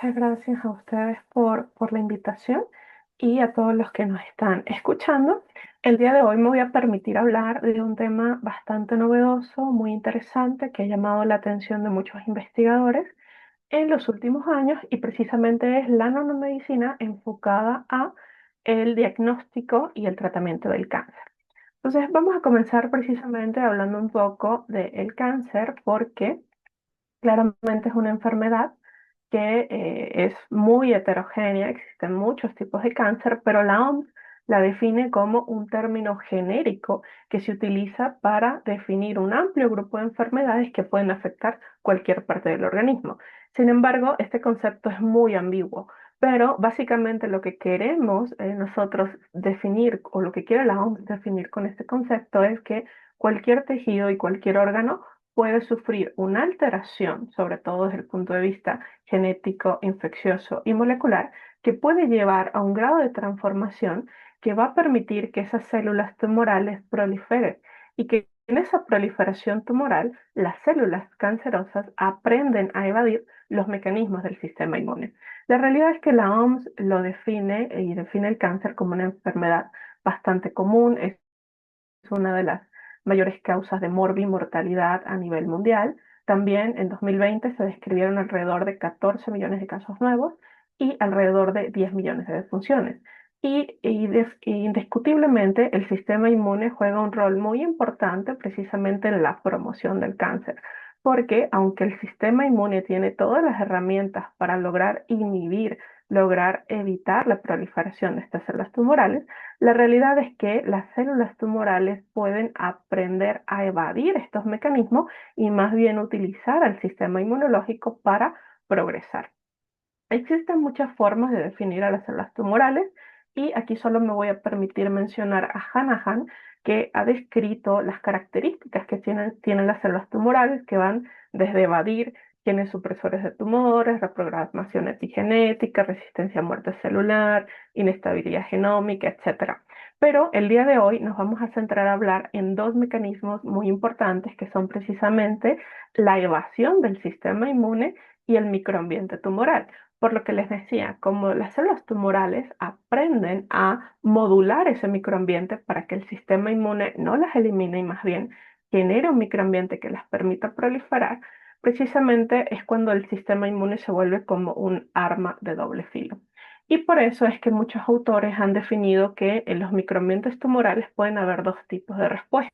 muchas gracias a ustedes por la invitación y a todos los que nos están escuchando. El día de hoy me voy a permitir hablar de un tema bastante novedoso, muy interesante, que ha llamado la atención de muchos investigadores en los últimos años y precisamente es la nanomedicina enfocada a el diagnóstico y el tratamiento del cáncer. Entonces vamos a comenzar precisamente hablando un poco del cáncer porque claramente es una enfermedad que es muy heterogénea, existen muchos tipos de cáncer, pero la OMS la define como un término genérico que se utiliza para definir un amplio grupo de enfermedades que pueden afectar cualquier parte del organismo. Sin embargo, este concepto es muy ambiguo, pero básicamente lo que queremos nosotros definir, o lo que quiere la OMS definir con este concepto, es que cualquier tejido y cualquier órgano puede sufrir una alteración, sobre todo desde el punto de vista genético, infeccioso y molecular, que puede llevar a un grado de transformación que va a permitir que esas células tumorales proliferen y que en esa proliferación tumoral las células cancerosas aprenden a evadir los mecanismos del sistema inmune. La realidad es que la OMS lo define y define el cáncer como una enfermedad bastante común, es una de las mayores causas de mortalidad a nivel mundial. También en 2020 se describieron alrededor de 14 millones de casos nuevos y alrededor de 10 millones de defunciones. Indiscutiblemente el sistema inmune juega un rol muy importante precisamente en la promoción del cáncer, porque aunque el sistema inmune tiene todas las herramientas para lograr inhibir, lograr evitar la proliferación de estas células tumorales, la realidad es que las células tumorales pueden aprender a evadir estos mecanismos y más bien utilizar al sistema inmunológico para progresar. Existen muchas formas de definir a las células tumorales y aquí solo me voy a permitir mencionar a Hanahan, que ha descrito las características que tienen las células tumorales, que van desde evadir genes supresores de tumores, reprogramación epigenética, resistencia a muerte celular, inestabilidad genómica, etcétera. Pero el día de hoy nos vamos a centrar a hablar en dos mecanismos muy importantes que son precisamente la evasión del sistema inmune y el microambiente tumoral. Por lo que les decía, como las células tumorales aprenden a modular ese microambiente para que el sistema inmune no las elimine y más bien genere un microambiente que las permita proliferar, precisamente es cuando el sistema inmune se vuelve como un arma de doble filo. Y por eso es que muchos autores han definido que en los microambientes tumorales pueden haber dos tipos de respuestas.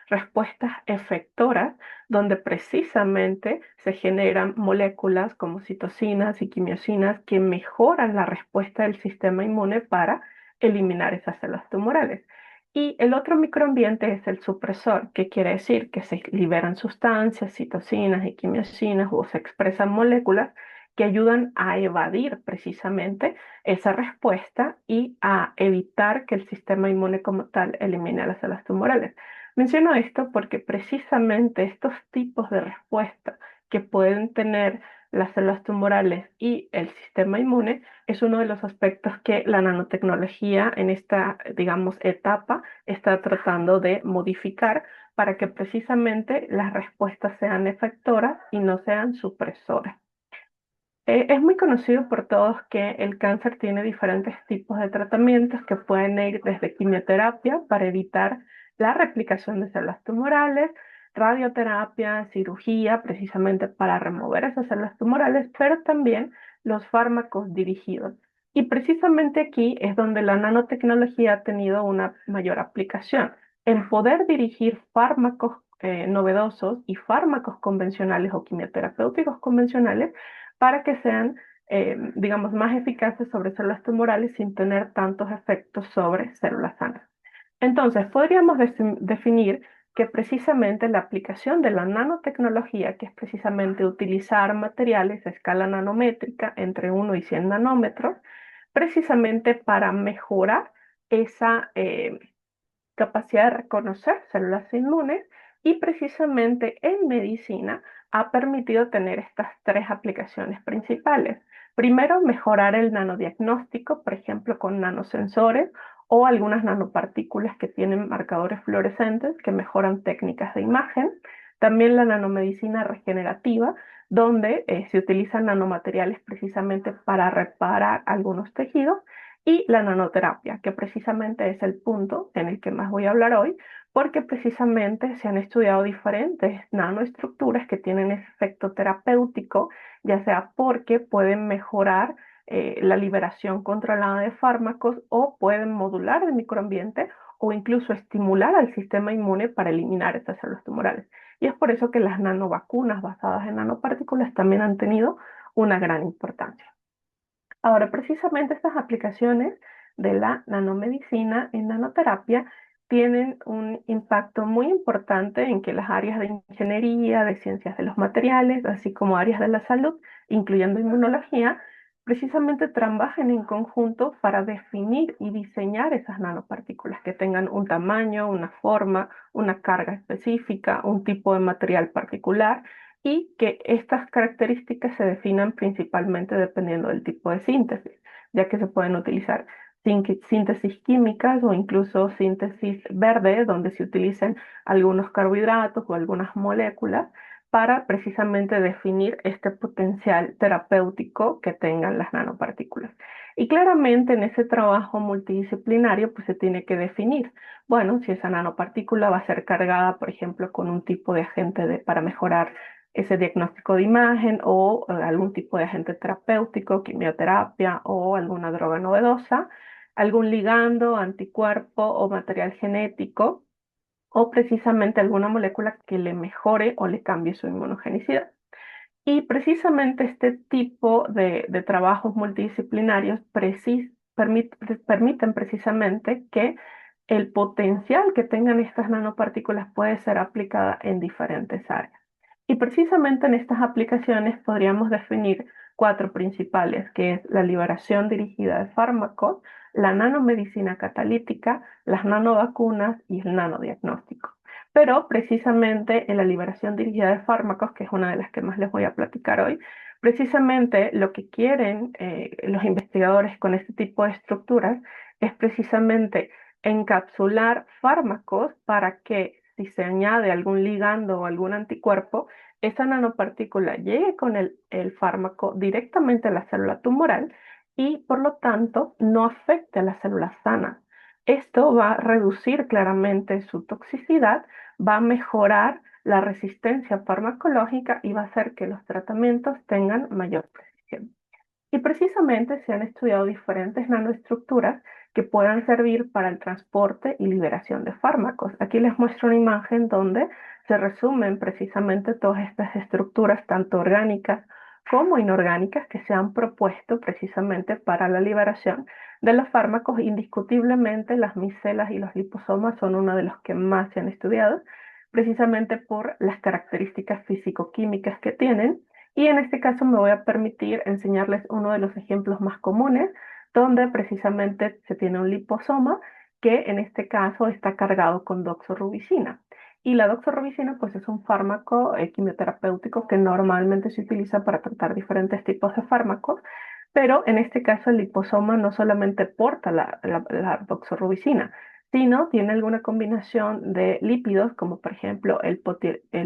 Respuestas efectoras, donde precisamente se generan moléculas como citocinas y quimiosinas que mejoran la respuesta del sistema inmune para eliminar esas células tumorales. Y el otro microambiente es el supresor, que quiere decir que se liberan sustancias, citocinas y quimiosinas o se expresan moléculas que ayudan a evadir precisamente esa respuesta y a evitar que el sistema inmune como tal elimine las células tumorales. Menciono esto porque precisamente estos tipos de respuesta que pueden tener las células tumorales y el sistema inmune es uno de los aspectos que la nanotecnología en esta, digamos, etapa está tratando de modificar para que precisamente las respuestas sean efectoras y no sean supresoras. Es muy conocido por todos que el cáncer tiene diferentes tipos de tratamientos que pueden ir desde quimioterapia para evitar la replicación de células tumorales, radioterapia, cirugía, precisamente para remover esas células tumorales, pero también los fármacos dirigidos. Y precisamente aquí es donde la nanotecnología ha tenido una mayor aplicación, en poder dirigir fármacos novedosos y fármacos convencionales o quimioterapéuticos convencionales para que sean, digamos, más eficaces sobre células tumorales sin tener tantos efectos sobre células sanas. Entonces, podríamos definir que precisamente la aplicación de la nanotecnología, que es precisamente utilizar materiales a escala nanométrica entre 1 y 100 nanómetros, precisamente para mejorar esa capacidad de reconocer células inmunes y precisamente en medicina ha permitido tener estas tres aplicaciones principales. Primero, mejorar el nanodiagnóstico, por ejemplo, con nanosensores o algunas nanopartículas que tienen marcadores fluorescentes que mejoran técnicas de imagen. También la nanomedicina regenerativa, donde se utilizan nanomateriales precisamente para reparar algunos tejidos, y la nanoterapia, que precisamente es el punto en el que más voy a hablar hoy, porque precisamente se han estudiado diferentes nanoestructuras que tienen ese efecto terapéutico, ya sea porque pueden mejorar la liberación controlada de fármacos, o pueden modular el microambiente, o incluso estimular al sistema inmune para eliminar estas células tumorales. Y es por eso que las nanovacunas basadas en nanopartículas también han tenido una gran importancia. Ahora, precisamente estas aplicaciones de la nanomedicina en nanoterapia tienen un impacto muy importante en que las áreas de ingeniería, de ciencias de los materiales, así como áreas de la salud, incluyendo inmunología, precisamente trabajen en conjunto para definir y diseñar esas nanopartículas que tengan un tamaño, una forma, una carga específica, un tipo de material particular, y que estas características se definan principalmente dependiendo del tipo de síntesis, ya que se pueden utilizar síntesis químicas o incluso síntesis verde, donde se utilicen algunos carbohidratos o algunas moléculas para precisamente definir este potencial terapéutico que tengan las nanopartículas. Y claramente en ese trabajo multidisciplinario pues se tiene que definir, bueno, si esa nanopartícula va a ser cargada, por ejemplo, con un tipo de agente para mejorar ese diagnóstico de imagen, o algún tipo de agente terapéutico, quimioterapia o alguna droga novedosa, algún ligando, anticuerpo o material genético, o precisamente alguna molécula que le mejore o le cambie su inmunogenicidad. Y precisamente este tipo de trabajos multidisciplinarios permiten precisamente que el potencial que tengan estas nanopartículas puede ser aplicada en diferentes áreas. Y precisamente en estas aplicaciones podríamos definir cuatro principales, que es la liberación dirigida de fármacos, la nanomedicina catalítica, las nanovacunas y el nanodiagnóstico. Pero precisamente en la liberación dirigida de fármacos, que es una de las que más les voy a platicar hoy, precisamente lo que quieren los investigadores con este tipo de estructuras es precisamente encapsular fármacos para que, si se añade algún ligando o algún anticuerpo, esa nanopartícula llegue con el fármaco directamente a la célula tumoral y por lo tanto no afecte a las células sanas. Esto va a reducir claramente su toxicidad, va a mejorar la resistencia farmacológica y va a hacer que los tratamientos tengan mayor precisión. Y precisamente se han estudiado diferentes nanoestructuras que puedan servir para el transporte y liberación de fármacos. Aquí les muestro una imagen donde se resumen precisamente todas estas estructuras, tanto orgánicas como inorgánicas, que se han propuesto precisamente para la liberación de los fármacos. Indiscutiblemente, las micelas y los liposomas son uno de los que más se han estudiado, precisamente por las características físico-químicas que tienen. Y en este caso me voy a permitir enseñarles uno de los ejemplos más comunes, donde precisamente se tiene un liposoma que en este caso está cargado con doxorubicina. Y la doxorubicina pues es un fármaco quimioterapéutico que normalmente se utiliza para tratar diferentes tipos de fármacos, pero en este caso el liposoma no solamente porta la doxorubicina, sino tiene alguna combinación de lípidos, como por ejemplo el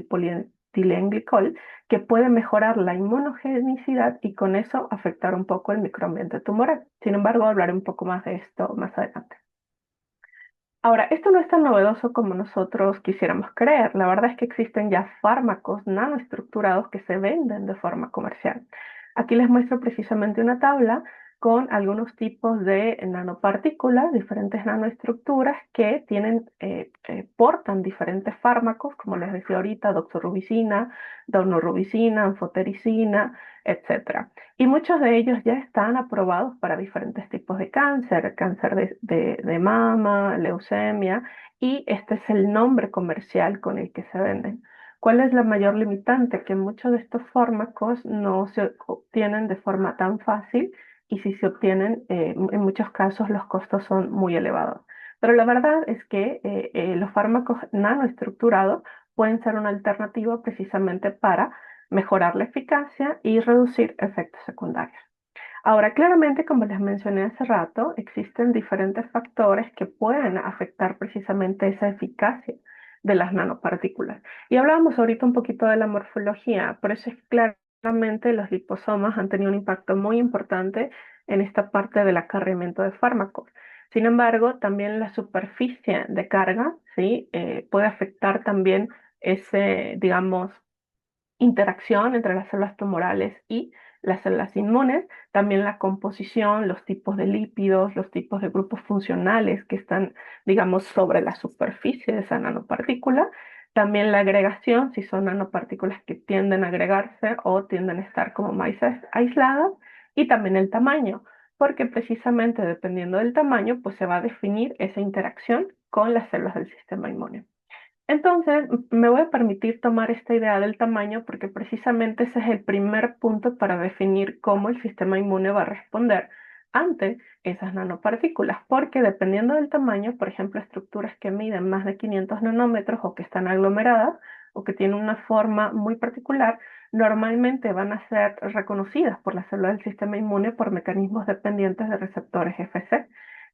polietilenglicol, que puede mejorar la inmunogenicidad y con eso afectar un poco el microambiente tumoral. Sin embargo, hablaré un poco más de esto más adelante. Ahora, esto no es tan novedoso como nosotros quisiéramos creer. La verdad es que existen ya fármacos nanoestructurados que se venden de forma comercial. Aquí les muestro precisamente una tabla con algunos tipos de nanopartículas, diferentes nanoestructuras que portan diferentes fármacos, como les decía ahorita, doxorubicina, daunorubicina, anfotericina, etcétera. Y muchos de ellos ya están aprobados para diferentes tipos de cáncer, cáncer de mama, leucemia, y este es el nombre comercial con el que se venden. ¿Cuál es la mayor limitante? Que muchos de estos fármacos no se obtienen de forma tan fácil, y si se obtienen, en muchos casos los costos son muy elevados. Pero la verdad es que los fármacos nanoestructurados pueden ser una alternativa precisamente para mejorar la eficacia y reducir efectos secundarios. Ahora, claramente, como les mencioné hace rato, existen diferentes factores que pueden afectar precisamente esa eficacia de las nanopartículas. Y hablábamos ahorita un poquito de la morfología, por eso es claro Realmente los liposomas han tenido un impacto muy importante en esta parte del acarreamiento de fármacos. Sin embargo, también la superficie de carga, ¿sí? Puede afectar también ese, digamos, interacción entre las células tumorales y las células inmunes, también la composición, los tipos de lípidos, los tipos de grupos funcionales que están, digamos, sobre la superficie de esa nanopartícula, también la agregación, si son nanopartículas que tienden a agregarse o tienden a estar como más aisladas, y también el tamaño, porque precisamente dependiendo del tamaño, pues se va a definir esa interacción con las células del sistema inmune. Entonces, me voy a permitir tomar esta idea del tamaño porque precisamente ese es el primer punto para definir cómo el sistema inmune va a responder ante esas nanopartículas, porque dependiendo del tamaño, por ejemplo, estructuras que miden más de 500 nanómetros o que están aglomeradas o que tienen una forma muy particular, normalmente van a ser reconocidas por las células del sistema inmune por mecanismos dependientes de receptores FC.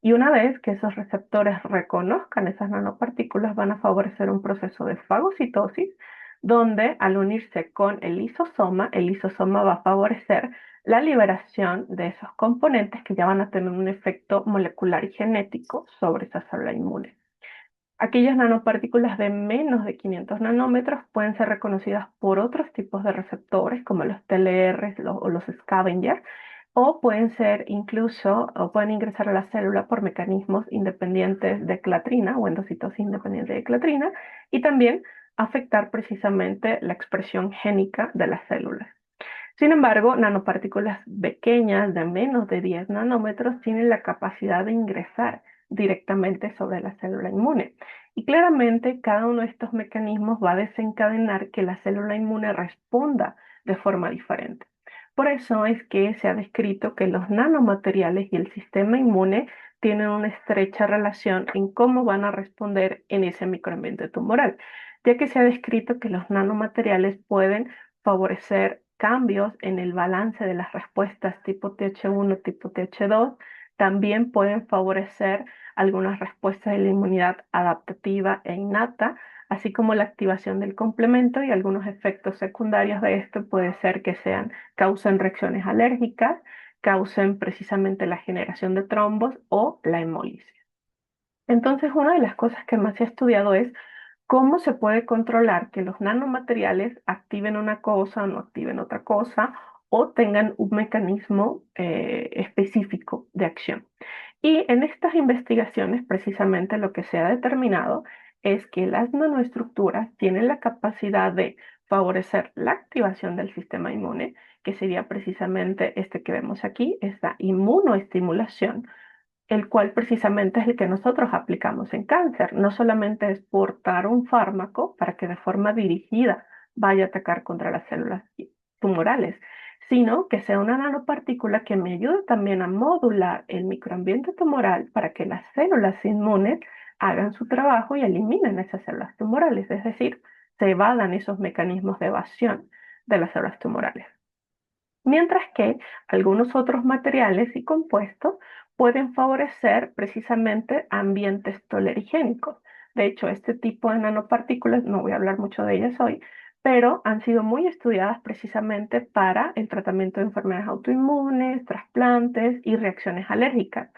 Y una vez que esos receptores reconozcan esas nanopartículas, van a favorecer un proceso de fagocitosis, donde al unirse con el lisosoma va a favorecer la liberación de esos componentes que ya van a tener un efecto molecular y genético sobre esa célula inmune. Aquellas nanopartículas de menos de 500 nanómetros pueden ser reconocidas por otros tipos de receptores, como los TLR o los scavenger, o pueden ser incluso, o pueden ingresar a la célula por mecanismos independientes de clatrina o endocitosis independiente de clatrina, y también afectar precisamente la expresión génica de las células. Sin embargo, nanopartículas pequeñas de menos de 10 nanómetros tienen la capacidad de ingresar directamente sobre la célula inmune. Y claramente cada uno de estos mecanismos va a desencadenar que la célula inmune responda de forma diferente. Por eso es que se ha descrito que los nanomateriales y el sistema inmune tienen una estrecha relación en cómo van a responder en ese microambiente tumoral, ya que se ha descrito que los nanomateriales pueden favorecer cambios en el balance de las respuestas tipo Th1, tipo Th2, también pueden favorecer algunas respuestas de la inmunidad adaptativa e innata, así como la activación del complemento y algunos efectos secundarios de esto puede ser que causen reacciones alérgicas, causen precisamente la generación de trombos o la hemólisis. Entonces, una de las cosas que más se ha estudiado es cómo se puede controlar que los nanomateriales activen una cosa o no activen otra cosa o tengan un mecanismo específico de acción. Y en estas investigaciones, precisamente lo que se ha determinado es que las nanoestructuras tienen la capacidad de favorecer la activación del sistema inmune, que sería precisamente este que vemos aquí, esta inmunoestimulación, el cual precisamente es el que nosotros aplicamos en cáncer. No solamente es portar un fármaco para que de forma dirigida vaya a atacar contra las células tumorales, sino que sea una nanopartícula que me ayude también a modular el microambiente tumoral para que las células inmunes hagan su trabajo y eliminen esas células tumorales, es decir, se evadan esos mecanismos de evasión de las células tumorales. Mientras que algunos otros materiales y compuestos pueden favorecer precisamente ambientes tolerigénicos. De hecho, este tipo de nanopartículas, no voy a hablar mucho de ellas hoy, pero han sido muy estudiadas precisamente para el tratamiento de enfermedades autoinmunes, trasplantes y reacciones alérgicas,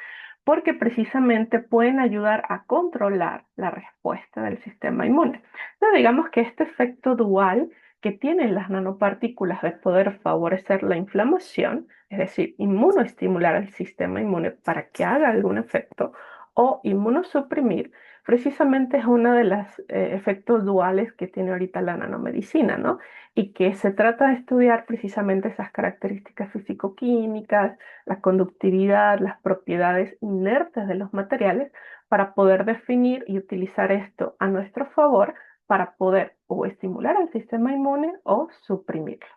porque precisamente pueden ayudar a controlar la respuesta del sistema inmune. Entonces, digamos que este efecto dual que tienen las nanopartículas de poder favorecer la inflamación, es decir, inmunoestimular al sistema inmune para que haga algún efecto, o inmunosuprimir, precisamente es uno de los efectos duales que tiene ahorita la nanomedicina, ¿no? Y que se trata de estudiar precisamente esas características físico-químicas, la conductividad, las propiedades inertes de los materiales, para poder definir y utilizar esto a nuestro favor para poder o estimular al sistema inmune o suprimirlo.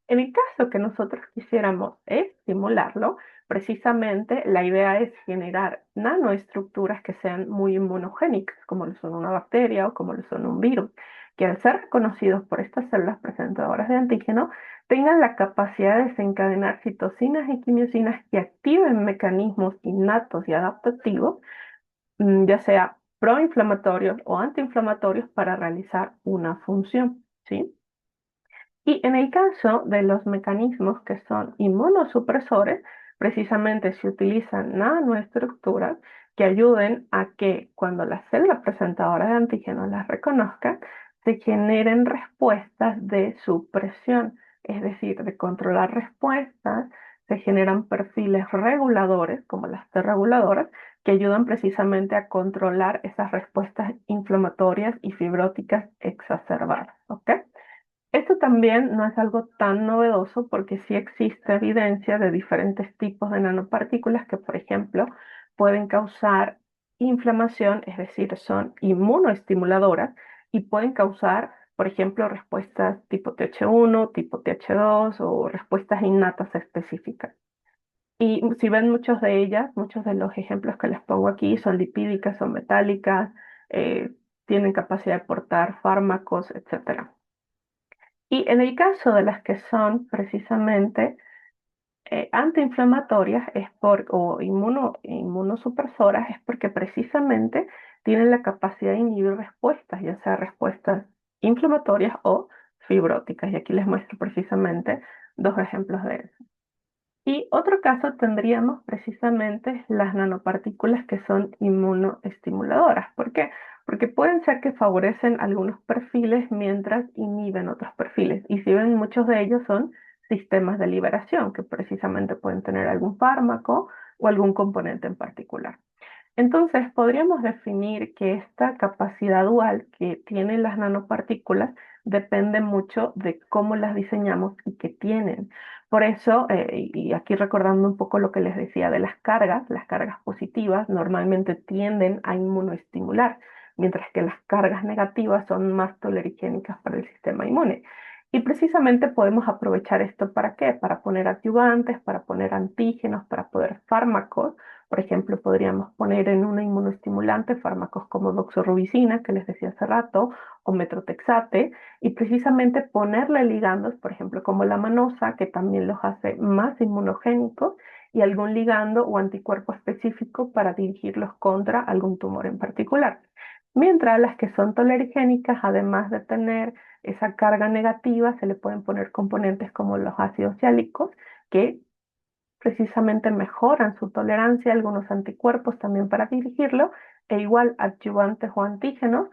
En el caso que nosotros quisiéramos estimularlo, precisamente la idea es generar nanoestructuras que sean muy inmunogénicas, como lo son una bacteria o como lo son un virus, que al ser reconocidos por estas células presentadoras de antígeno, tengan la capacidad de desencadenar citocinas y quimiosinas que activen mecanismos innatos y adaptativos, ya sea proinflamatorios o antiinflamatorios para realizar una función, ¿sí? Y en el caso de los mecanismos que son inmunosupresores, precisamente se utilizan nanoestructuras que ayuden a que cuando la célula presentadora de antígenos las reconozca, se generen respuestas de supresión, es decir, de controlar respuestas, se generan perfiles reguladores, como las T reguladoras, que ayudan precisamente a controlar esas respuestas inflamatorias y fibróticas exacerbadas, ¿ok? Esto también no es algo tan novedoso porque sí existe evidencia de diferentes tipos de nanopartículas que, por ejemplo, pueden causar inflamación, es decir, son inmunoestimuladoras y pueden causar, por ejemplo, respuestas tipo TH1, tipo TH2 o respuestas innatas específicas. Y si ven muchos de ellas, muchos de los ejemplos que les pongo aquí son lipídicas, son metálicas, eh, tienen capacidad de portar fármacos, etcétera. Y en el caso de las que son precisamente antiinflamatorias o inmunosupresoras, es porque precisamente tienen la capacidad de inhibir respuestas, ya sea respuestas inflamatorias o fibróticas. Y aquí les muestro precisamente dos ejemplos de eso. Y otro caso tendríamos precisamente las nanopartículas que son inmunoestimuladoras. ¿Por qué? Porque pueden ser que favorecen algunos perfiles mientras inhiben otros perfiles. Y si ven, muchos de ellos son sistemas de liberación, que precisamente pueden tener algún fármaco o algún componente en particular. Entonces, podríamos definir que esta capacidad dual que tienen las nanopartículas depende mucho de cómo las diseñamos y qué tienen. Por eso, y aquí recordando un poco lo que les decía de las cargas positivas normalmente tienden a inmunoestimular, mientras que las cargas negativas son más tolerigénicas para el sistema inmune. Y precisamente podemos aprovechar esto ¿para qué? Para poner adyuvantes, para poner antígenos, para poner fármacos. Por ejemplo, podríamos poner en una inmunoestimulante fármacos como doxorubicina, que les decía hace rato, o metrotexate, y precisamente ponerle ligandos, por ejemplo, como la manosa, que también los hace más inmunogénicos, y algún ligando o anticuerpo específico para dirigirlos contra algún tumor en particular. Mientras las que son tolerigénicas, además de tener esa carga negativa, se le pueden poner componentes como los ácidos hialicos, que precisamente mejoran su tolerancia a algunos anticuerpos también para dirigirlo, e igual adyuvantes o antígenos,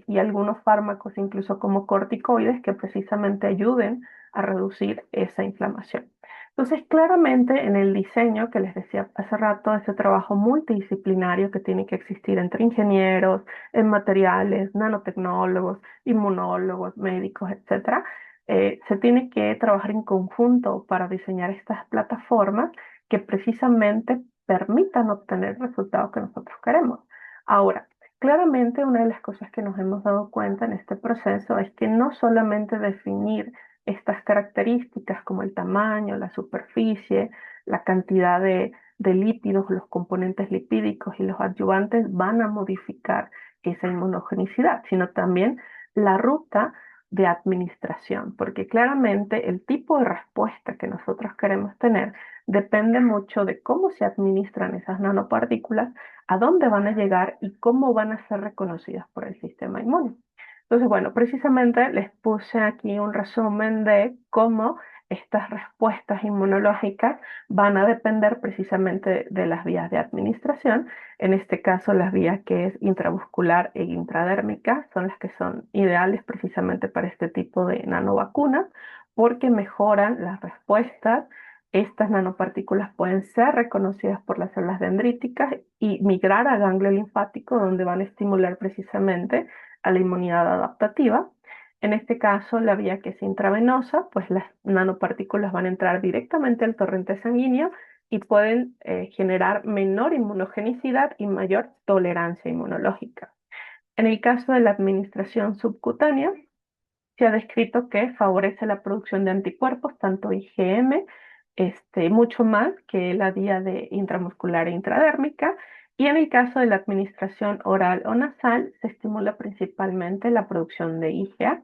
y algunos fármacos incluso como corticoides que precisamente ayuden a reducir esa inflamación. Entonces, claramente en el diseño que les decía hace rato, ese trabajo multidisciplinario que tiene que existir entre ingenieros, en materiales, nanotecnólogos, inmunólogos, médicos, etcétera, se tiene que trabajar en conjunto para diseñar estas plataformas que precisamente permitan obtener el resultado que nosotros queremos. Ahora, claramente una de las cosas que nos hemos dado cuenta en este proceso es que no solamente definir estas características como el tamaño, la superficie, la cantidad de lípidos, los componentes lipídicos y los adyuvantes van a modificar esa inmunogenicidad, sino también la ruta de administración, porque claramente el tipo de respuesta que nosotros queremos tener depende mucho de cómo se administran esas nanopartículas, a dónde van a llegar y cómo van a ser reconocidas por el sistema inmune. Entonces, bueno, precisamente les puse aquí un resumen de cómo estas respuestas inmunológicas van a depender precisamente de las vías de administración. En este caso, las vías que es intramuscular e intradérmica son las que son ideales precisamente para este tipo de nanovacunas porque mejoran las respuestas. Estas nanopartículas pueden ser reconocidas por las células dendríticas y migrar al ganglio linfático donde van a estimular precisamente a la inmunidad adaptativa. En este caso, la vía que es intravenosa, pues las nanopartículas van a entrar directamente al torrente sanguíneo y pueden generar menor inmunogenicidad y mayor tolerancia inmunológica. En el caso de la administración subcutánea, se ha descrito que favorece la producción de anticuerpos, tanto IgM, mucho más que la vía de intramuscular e intradérmica, y en el caso de la administración oral o nasal, se estimula principalmente la producción de IgA,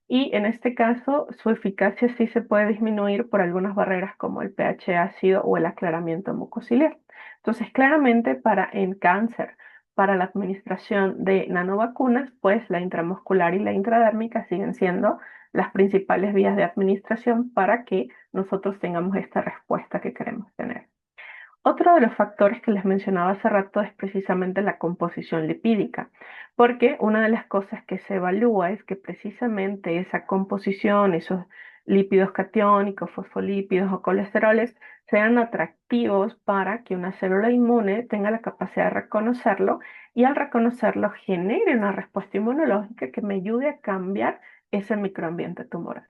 y en este caso su eficacia sí se puede disminuir por algunas barreras como el pH ácido o el aclaramiento mucociliar. Entonces, claramente para en cáncer, para la administración de nanovacunas, pues la intramuscular y la intradérmica siguen siendo las principales vías de administración para que nosotros tengamos esta respuesta que queremos tener. Otro de los factores que les mencionaba hace rato es precisamente la composición lipídica, porque una de las cosas que se evalúa es que precisamente esa composición, esos lípidos catiónicos, fosfolípidos o colesteroles, sean atractivos para que una célula inmune tenga la capacidad de reconocerlo y al reconocerlo genere una respuesta inmunológica que me ayude a cambiar ese microambiente tumoral.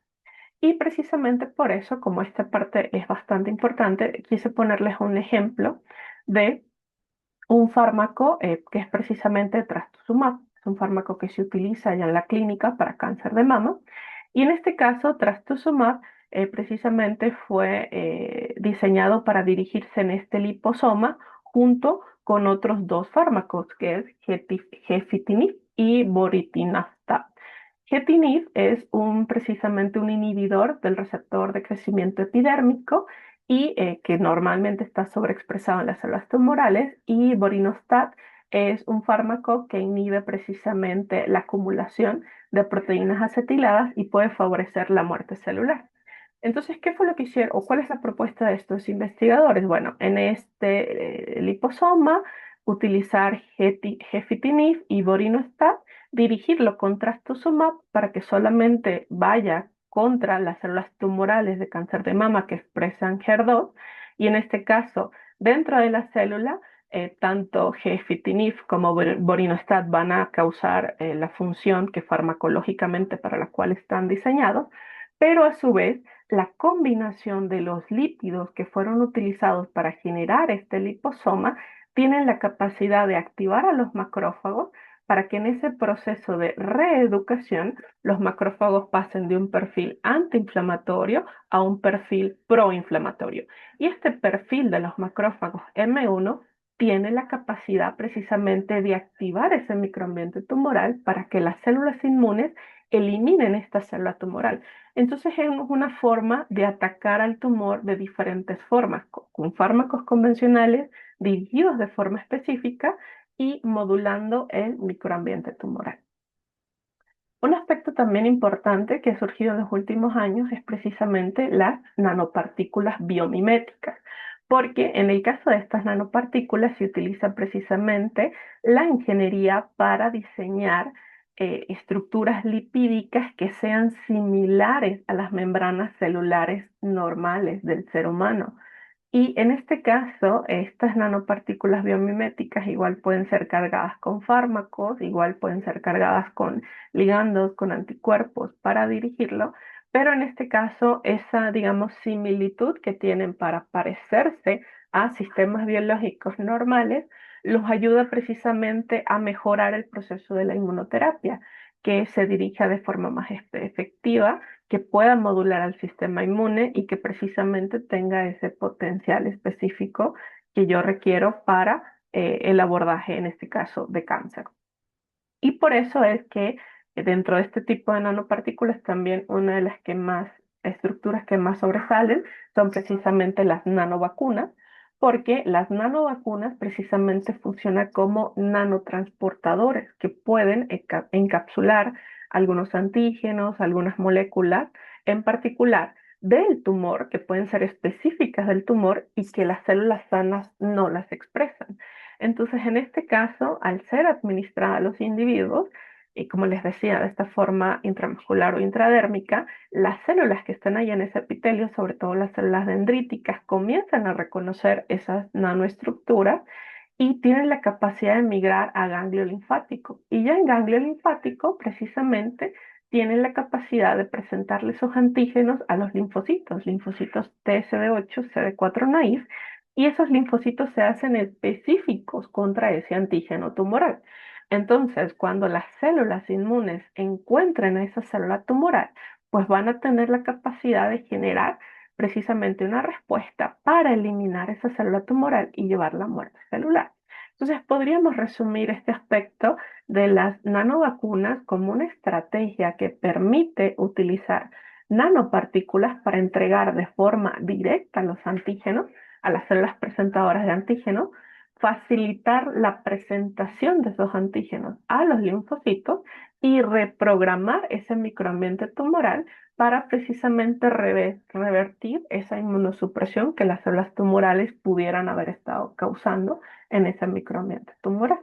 Y precisamente por eso, como esta parte es bastante importante, quise ponerles un ejemplo de un fármaco que es precisamente trastuzumab. Es un fármaco que se utiliza ya en la clínica para cáncer de mama. Y en este caso, trastuzumab precisamente fue diseñado para dirigirse en este liposoma junto con otros dos fármacos, que es gefitinib y boritinaftab. Getinib es precisamente un inhibidor del receptor de crecimiento epidérmico y que normalmente está sobreexpresado en las células tumorales, y borinostat es un fármaco que inhibe precisamente la acumulación de proteínas acetiladas y puede favorecer la muerte celular. Entonces, ¿qué fue lo que hicieron o cuál es la propuesta de estos investigadores? Bueno, en este liposoma, utilizar gefitinib y borinostat, dirigirlo con trastuzumab para que solamente vaya contra las células tumorales de cáncer de mama que expresan HER2, y en este caso, dentro de la célula, tanto gefitinib como borinostat van a causar la función que farmacológicamente para la cual están diseñados, pero a su vez la combinación de los lípidos que fueron utilizados para generar este liposoma tienen la capacidad de activar a los macrófagos para que en ese proceso de reeducación los macrófagos pasen de un perfil antiinflamatorio a un perfil proinflamatorio. Y este perfil de los macrófagos M1 tiene la capacidad precisamente de activar ese microambiente tumoral para que las células inmunes eliminen esta célula tumoral. Entonces es una forma de atacar al tumor de diferentes formas, con fármacos convencionales dirigidos de forma específica y modulando el microambiente tumoral. Un aspecto también importante que ha surgido en los últimos años es precisamente las nanopartículas biomiméticas, porque en el caso de estas nanopartículas se utiliza precisamente la ingeniería para diseñar estructuras lipídicas que sean similares a las membranas celulares normales del ser humano. Y en este caso, estas nanopartículas biomiméticas igual pueden ser cargadas con fármacos, igual pueden ser cargadas con ligandos, con anticuerpos para dirigirlo, pero en este caso, esa, digamos, similitud que tienen para parecerse a sistemas biológicos normales, los ayuda precisamente a mejorar el proceso de la inmunoterapia, que se dirija de forma más efectiva, que pueda modular al sistema inmune y que precisamente tenga ese potencial específico que yo requiero para el abordaje, en este caso, de cáncer. Y por eso es que dentro de este tipo de nanopartículas también una de las que más, estructuras que más sobresalen son precisamente las nanovacunas, porque las nanovacunas precisamente funcionan como nanotransportadores que pueden encapsular algunos antígenos, algunas moléculas en particular del tumor, que pueden ser específicas del tumor y que las células sanas no las expresan. Entonces, en este caso, al ser administrada a los individuos, y como les decía, de esta forma intramuscular o intradérmica, las células que están ahí en ese epitelio, sobre todo las células dendríticas, comienzan a reconocer esas nanoestructuras y tienen la capacidad de migrar a ganglio linfático. Y ya en ganglio linfático, precisamente, tienen la capacidad de presentarle esos antígenos a los linfocitos TSD8, CD4 naïf, y esos linfocitos se hacen específicos contra ese antígeno tumoral. Entonces, cuando las células inmunes encuentren a esa célula tumoral, pues van a tener la capacidad de generar precisamente una respuesta para eliminar esa célula tumoral y llevarla a muerte celular. Entonces, podríamos resumir este aspecto de las nanovacunas como una estrategia que permite utilizar nanopartículas para entregar de forma directa los antígenos a las células presentadoras de antígeno, facilitar la presentación de esos antígenos a los linfocitos y reprogramar ese microambiente tumoral para precisamente revertir esa inmunosupresión que las células tumorales pudieran haber estado causando en ese microambiente tumoral.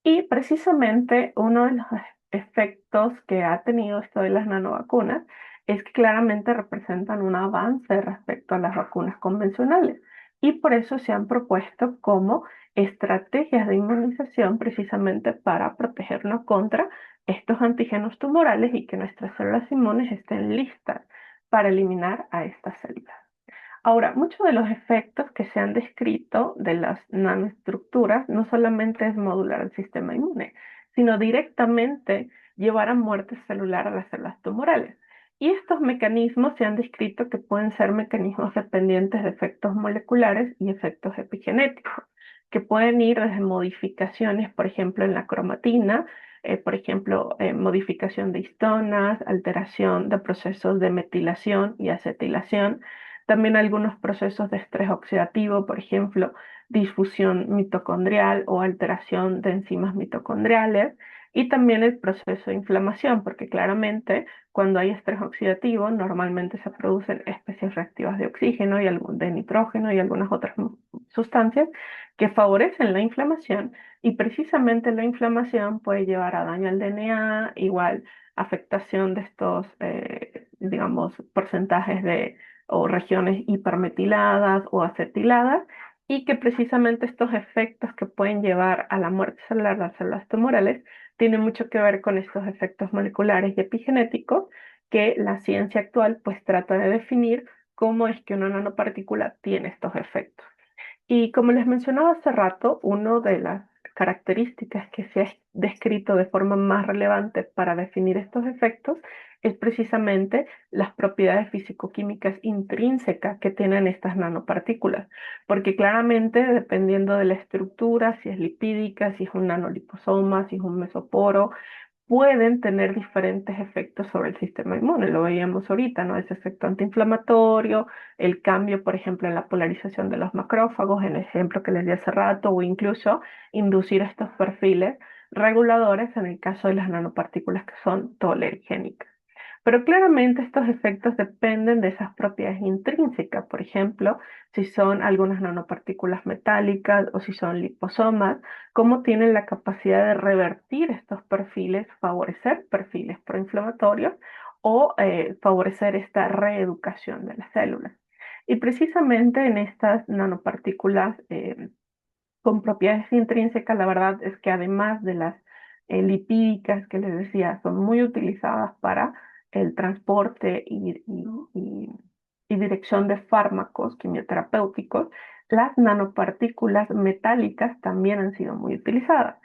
Y precisamente uno de los efectos que ha tenido esto de las nanovacunas es que claramente representan un avance respecto a las vacunas convencionales y por eso se han propuesto como estrategias de inmunización precisamente para protegernos contra estos antígenos tumorales y que nuestras células inmunes estén listas para eliminar a estas células. Ahora, muchos de los efectos que se han descrito de las nanoestructuras no solamente es modular el sistema inmune, sino directamente llevar a muerte celular a las células tumorales. Y estos mecanismos se han descrito que pueden ser mecanismos dependientes de efectos moleculares y efectos epigenéticos, que pueden ir desde modificaciones, por ejemplo, en la cromatina, por ejemplo, modificación de histonas, alteración de procesos de metilación y acetilación, también algunos procesos de estrés oxidativo, por ejemplo, disfusión mitocondrial o alteración de enzimas mitocondriales, y también el proceso de inflamación, porque claramente cuando hay estrés oxidativo normalmente se producen especies reactivas de oxígeno y de nitrógeno y algunas otras sustancias que favorecen la inflamación y precisamente la inflamación puede llevar a daño al DNA, igual afectación de estos, digamos, porcentajes de o regiones hipermetiladas o acetiladas, y que precisamente estos efectos que pueden llevar a la muerte celular de las células tumorales tienen mucho que ver con estos efectos moleculares y epigenéticos que la ciencia actual pues trata de definir cómo es que una nanopartícula tiene estos efectos. Y como les mencionaba hace rato, una de las características que se ha descrito de forma más relevante para definir estos efectos es precisamente las propiedades físico-químicas intrínsecas que tienen estas nanopartículas, porque claramente dependiendo de la estructura, si es lipídica, si es un nanoliposoma, si es un mesoporo, pueden tener diferentes efectos sobre el sistema inmune. Lo veíamos ahorita, ¿no? Ese efecto antiinflamatorio, el cambio, por ejemplo, en la polarización de los macrófagos, en el ejemplo que les di hace rato, o incluso inducir estos perfiles reguladores en el caso de las nanopartículas que son tolerogénicas. Pero claramente estos efectos dependen de esas propiedades intrínsecas, por ejemplo, si son algunas nanopartículas metálicas o si son liposomas, cómo tienen la capacidad de revertir estos perfiles, favorecer perfiles proinflamatorios o favorecer esta reeducación de las células. Y precisamente en estas nanopartículas con propiedades intrínsecas, la verdad es que además de las lipídicas que les decía, son muy utilizadas para el transporte y dirección de fármacos quimioterapéuticos, las nanopartículas metálicas también han sido muy utilizadas.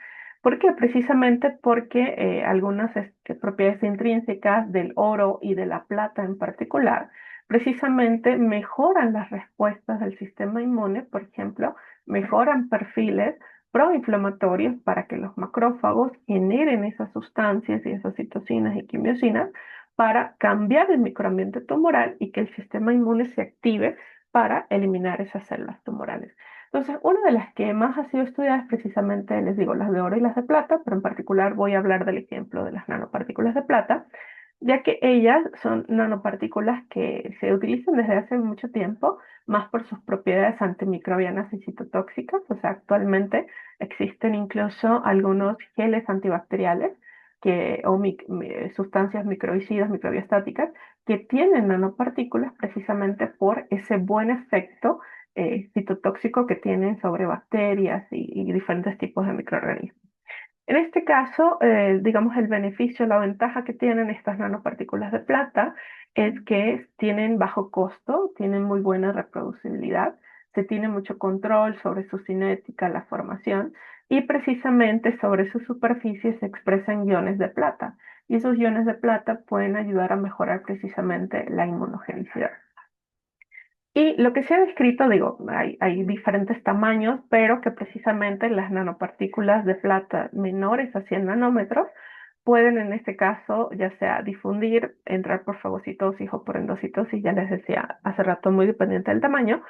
¿Por qué? Precisamente porque algunas propiedades intrínsecas del oro y de la plata en particular, precisamente mejoran las respuestas del sistema inmune, por ejemplo, mejoran perfiles proinflamatorios para que los macrófagos generen esas sustancias y esas citocinas y quimiosinas para cambiar el microambiente tumoral y que el sistema inmune se active para eliminar esas células tumorales. Entonces, una de las que más ha sido estudiada es precisamente, les digo, las de oro y las de plata, pero en particular voy a hablar del ejemplo de las nanopartículas de plata, ya que ellas son nanopartículas que se utilizan desde hace mucho tiempo, más por sus propiedades antimicrobianas y citotóxicas. O sea, actualmente existen incluso algunos geles antibacteriales sustancias microbicidas, microbiostáticas, que tienen nanopartículas precisamente por ese buen efecto citotóxico que tienen sobre bacterias y diferentes tipos de microorganismos. En este caso, digamos, el beneficio, la ventaja que tienen estas nanopartículas de plata es que tienen bajo costo, tienen muy buena reproducibilidad, se tiene mucho control sobre su cinética, la formación, y precisamente sobre su superficie se expresan iones de plata. Y esos iones de plata pueden ayudar a mejorar precisamente la inmunogenicidad. Y lo que se ha descrito, digo, hay diferentes tamaños, pero que precisamente las nanopartículas de plata menores a 100 nanómetros pueden en este caso ya sea entrar por fagocitosis o por endocitosis, ya les decía hace rato, muy dependiente del tamaño,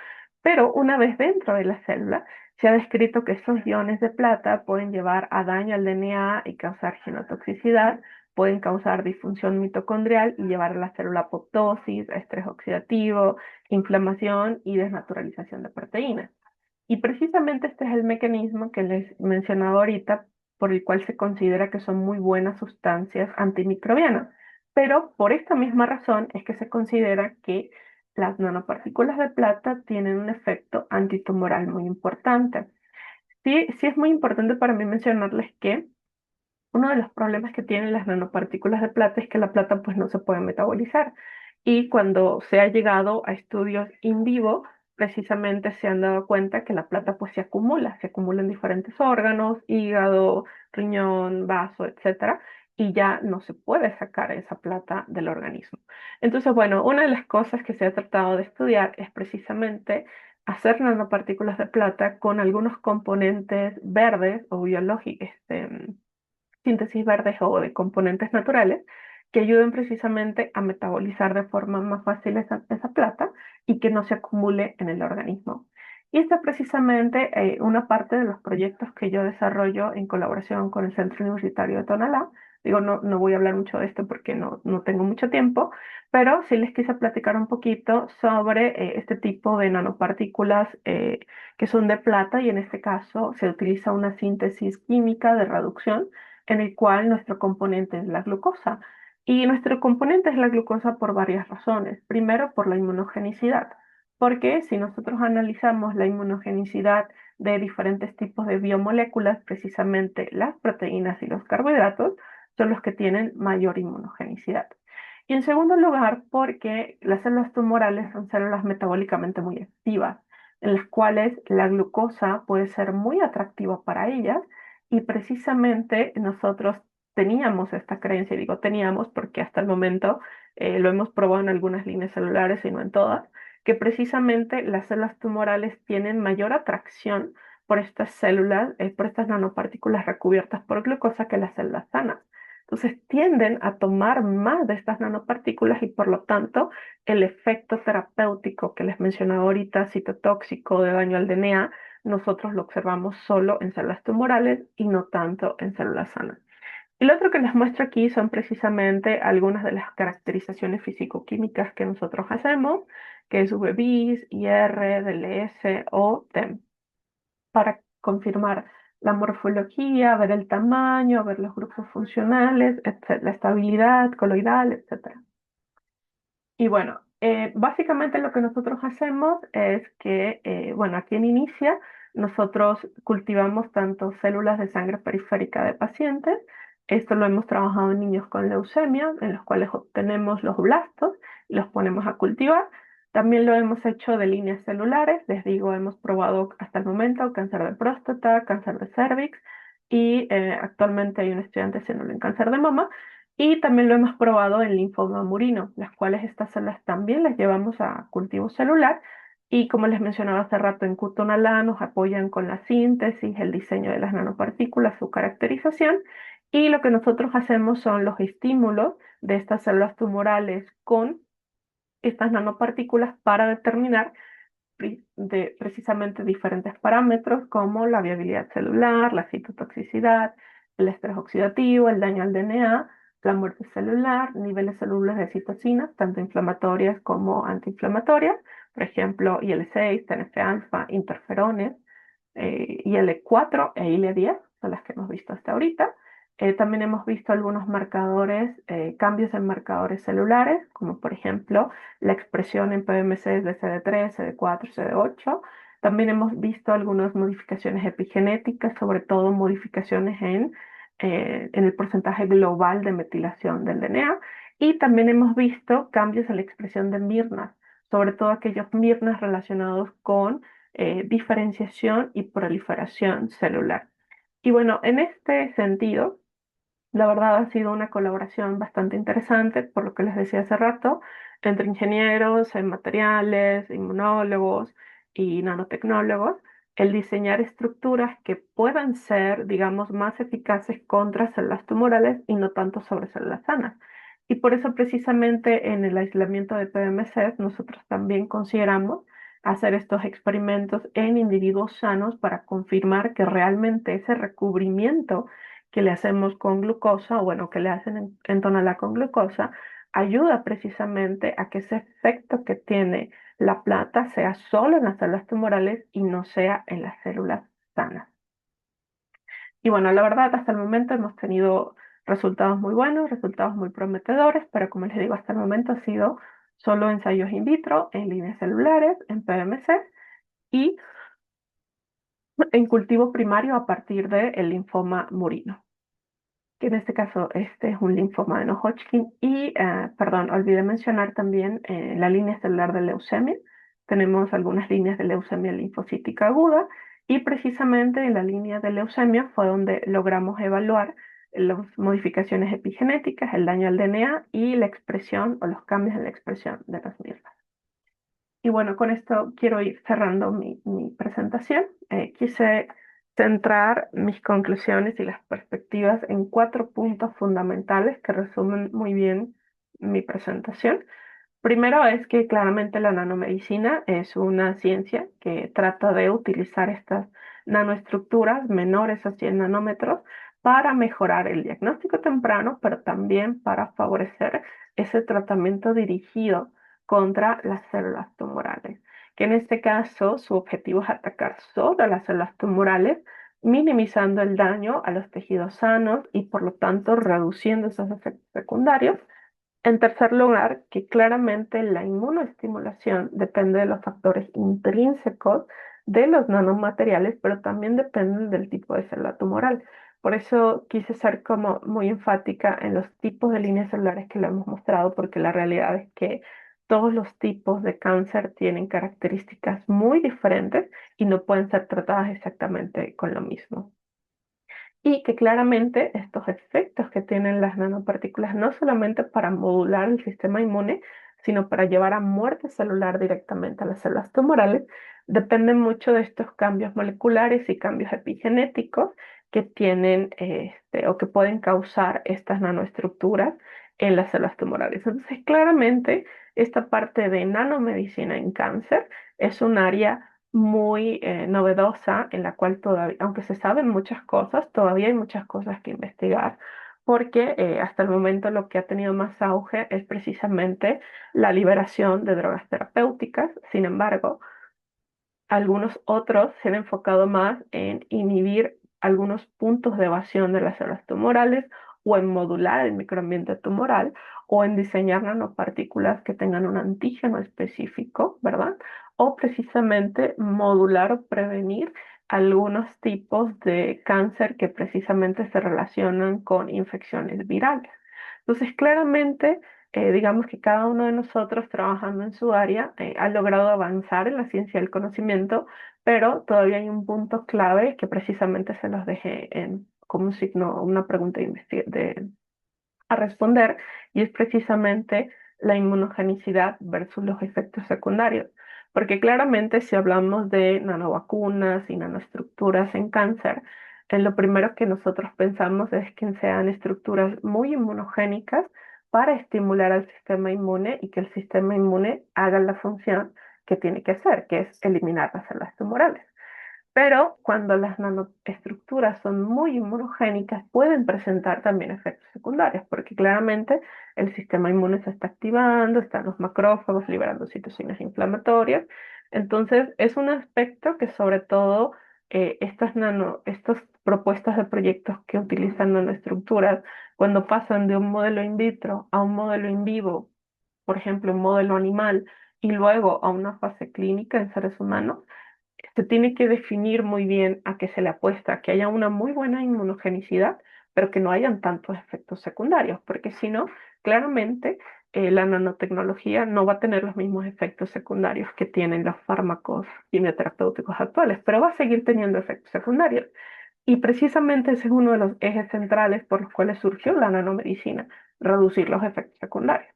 Pero una vez dentro de la célula, se ha descrito que estos iones de plata pueden llevar a daño al DNA y causar genotoxicidad, pueden causar disfunción mitocondrial y llevar a la célula a apoptosis, a estrés oxidativo, inflamación y desnaturalización de proteínas. Y precisamente este es el mecanismo que les mencionaba ahorita, por el cual se considera que son muy buenas sustancias antimicrobianas. Pero por esta misma razón es que se considera que las nanopartículas de plata tienen un efecto antitumoral muy importante. Sí, sí es muy importante para mí mencionarles que uno de los problemas que tienen las nanopartículas de plata es que la plata pues no se puede metabolizar. Y cuando se ha llegado a estudios in vivo, precisamente se han dado cuenta que la plata pues se acumula en diferentes órganos, hígado, riñón, vaso, etcétera, y ya no se puede sacar esa plata del organismo. Entonces, bueno, una de las cosas que se ha tratado de estudiar es precisamente hacer nanopartículas de plata con algunos componentes verdes o biológicos, síntesis verdes o de componentes naturales que ayuden precisamente a metabolizar de forma más fácil esa plata y que no se acumule en el organismo. Y esta es precisamente una parte de los proyectos que yo desarrollo en colaboración con el Centro Universitario de Tonalá. Digo, no voy a hablar mucho de esto porque no tengo mucho tiempo, pero sí les quise platicar un poquito sobre este tipo de nanopartículas que son de plata y en este caso se utiliza una síntesis química de reducción en el cual nuestro componente es la glucosa. Y nuestro componente es la glucosa por varias razones. Primero, por la inmunogenicidad, porque si nosotros analizamos la inmunogenicidad de diferentes tipos de biomoléculas, precisamente las proteínas y los carbohidratos son los que tienen mayor inmunogenicidad. Y en segundo lugar, porque las células tumorales son células metabólicamente muy activas, en las cuales la glucosa puede ser muy atractiva para ellas y precisamente nosotros teníamos esta creencia, y digo teníamos porque hasta el momento lo hemos probado en algunas líneas celulares y no en todas, que precisamente las células tumorales tienen mayor atracción por estas células, por estas nanopartículas recubiertas por glucosa que las células sanas. Entonces tienden a tomar más de estas nanopartículas y por lo tanto el efecto terapéutico que les mencionaba ahorita, citotóxico, de daño al DNA, nosotros lo observamos solo en células tumorales y no tanto en células sanas. Y lo otro que les muestro aquí son precisamente algunas de las caracterizaciones físico-químicas que nosotros hacemos, que es VBIS, IR, DLS o TEM, para confirmar la morfología, ver el tamaño, ver los grupos funcionales, la estabilidad coloidal, etcétera. Y bueno, básicamente lo que nosotros hacemos es que, bueno, aquí en Inicia nosotros cultivamos tanto células de sangre periférica de pacientes, esto lo hemos trabajado en niños con leucemia, en los cuales obtenemos los blastos y los ponemos a cultivar. También lo hemos hecho de líneas celulares, les digo, hemos probado hasta el momento cáncer de próstata, cáncer de cervix y actualmente hay un estudiante haciéndolo en cáncer de mama. Y también lo hemos probado en linfoma murino, las cuales estas células también las llevamos a cultivo celular. Y como les mencionaba hace rato, en Cutonalá nos apoyan con la síntesis, el diseño de las nanopartículas, su caracterización. Y lo que nosotros hacemos son los estímulos de estas células tumorales con estas nanopartículas para determinar precisamente diferentes parámetros como la viabilidad celular, la citotoxicidad, el estrés oxidativo, el daño al DNA, la muerte celular, niveles celulares de citocinas, tanto inflamatorias como antiinflamatorias, por ejemplo, IL-6, TNF-alfa, interferones, IL-4 e IL-10, son las que hemos visto hasta ahorita. También hemos visto algunos marcadores, cambios en marcadores celulares, como por ejemplo la expresión en PBMCs de CD3, CD4, CD8. También hemos visto algunas modificaciones epigenéticas, sobre todo modificaciones en el porcentaje global de metilación del DNA. Y también hemos visto cambios en la expresión de mirnas, sobre todo aquellos mirnas relacionados con diferenciación y proliferación celular. Y bueno, en este sentido, la verdad ha sido una colaboración bastante interesante, por lo que les decía hace rato, entre ingenieros en materiales, inmunólogos y nanotecnólogos, el diseñar estructuras que puedan ser, digamos, más eficaces contra células tumorales y no tanto sobre células sanas. Y por eso precisamente en el aislamiento de PBMCs nosotros también consideramos hacer estos experimentos en individuos sanos para confirmar que realmente ese recubrimiento que le hacemos con glucosa, o bueno, que le hacen en tonalá con glucosa, ayuda precisamente a que ese efecto que tiene la planta sea solo en las células tumorales y no sea en las células sanas. Y bueno, la verdad, hasta el momento hemos tenido resultados muy buenos, resultados muy prometedores, pero como les digo, hasta el momento ha sido solo ensayos in vitro, en líneas celulares, en PBMC y en cultivo primario a partir del linfoma murino, que en este caso este es un linfoma de no-Hodgkin. Y, perdón, olvidé mencionar también la línea celular de leucemia. Tenemos algunas líneas de leucemia linfocítica aguda y precisamente en la línea de leucemia fue donde logramos evaluar las modificaciones epigenéticas, el daño al DNA y la expresión o los cambios en la expresión de las mismas. Y bueno, con esto quiero ir cerrando mi presentación. Quise centrar mis conclusiones y las perspectivas en cuatro puntos fundamentales que resumen muy bien mi presentación. Primero es que claramente la nanomedicina es una ciencia que trata de utilizar estas nanoestructuras menores a 100 nanómetros para mejorar el diagnóstico temprano, pero también para favorecer ese tratamiento dirigido contra las células tumorales, que en este caso su objetivo es atacar solo las células tumorales, minimizando el daño a los tejidos sanos y por lo tanto reduciendo esos efectos secundarios. En tercer lugar, que claramente la inmunoestimulación depende de los factores intrínsecos de los nanomateriales, pero también dependen del tipo de célula tumoral. Por eso quise ser como muy enfática en los tipos de líneas celulares que le hemos mostrado, porque la realidad es que todos los tipos de cáncer tienen características muy diferentes y no pueden ser tratadas exactamente con lo mismo. Y que claramente estos efectos que tienen las nanopartículas no solamente para modular el sistema inmune, sino para llevar a muerte celular directamente a las células tumorales, dependen mucho de estos cambios moleculares y cambios epigenéticos que tienen o que pueden causar estas nanoestructuras en las células tumorales. Entonces, claramente, esta parte de nanomedicina en cáncer es un área muy novedosa en la cual todavía, aunque se saben muchas cosas, todavía hay muchas cosas que investigar, porque hasta el momento lo que ha tenido más auge es precisamente la liberación de drogas terapéuticas. Sin embargo, algunos otros se han enfocado más en inhibir algunos puntos de evasión de las células tumorales o en modular el microambiente tumoral o en diseñar nanopartículas que tengan un antígeno específico, ¿verdad? O precisamente modular o prevenir algunos tipos de cáncer que precisamente se relacionan con infecciones virales. Entonces, claramente digamos que cada uno de nosotros trabajando en su área ha logrado avanzar en la ciencia del conocimiento, pero todavía hay un punto clave que precisamente se los dejé como un signo, una pregunta a responder, y es precisamente la inmunogenicidad versus los efectos secundarios. Porque claramente si hablamos de nanovacunas y nanoestructuras en cáncer, lo primero que nosotros pensamos es que sean estructuras muy inmunogénicas para estimular al sistema inmune y que el sistema inmune haga la función que tiene que hacer, que es eliminar las células tumorales. Pero cuando las nanoestructuras son muy inmunogénicas, pueden presentar también efectos secundarios, porque claramente el sistema inmune se está activando, están los macrófagos liberando citocinas inflamatorias. Entonces, es un aspecto que sobre todo estas propuestas de proyectos que utilizan nanoestructuras, cuando pasan de un modelo in vitro a un modelo in vivo, por ejemplo, un modelo animal, y luego a una fase clínica en seres humanos, se tiene que definir muy bien a qué se le apuesta, que haya una muy buena inmunogenicidad, pero que no hayan tantos efectos secundarios, porque si no, claramente la nanotecnología no va a tener los mismos efectos secundarios que tienen los fármacos quimioterapéuticos actuales, pero va a seguir teniendo efectos secundarios. Y precisamente ese es uno de los ejes centrales por los cuales surgió la nanomedicina, reducir los efectos secundarios.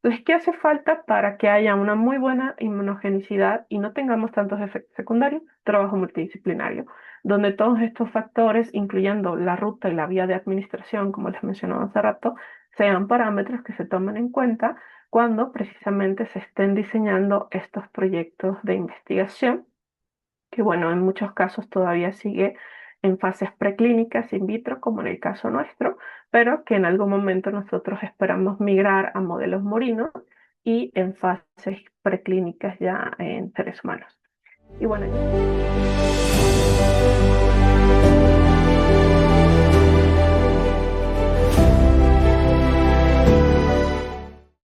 Entonces, ¿qué hace falta para que haya una muy buena inmunogenicidad y no tengamos tantos efectos secundarios? Trabajo multidisciplinario, donde todos estos factores, incluyendo la ruta y la vía de administración, como les mencionaba hace rato, sean parámetros que se tomen en cuenta cuando precisamente se estén diseñando estos proyectos de investigación, que bueno, en muchos casos todavía sigue en fases preclínicas in vitro, como en el caso nuestro, pero que en algún momento nosotros esperamos migrar a modelos morinos y en fases preclínicas ya en seres humanos. Y bueno,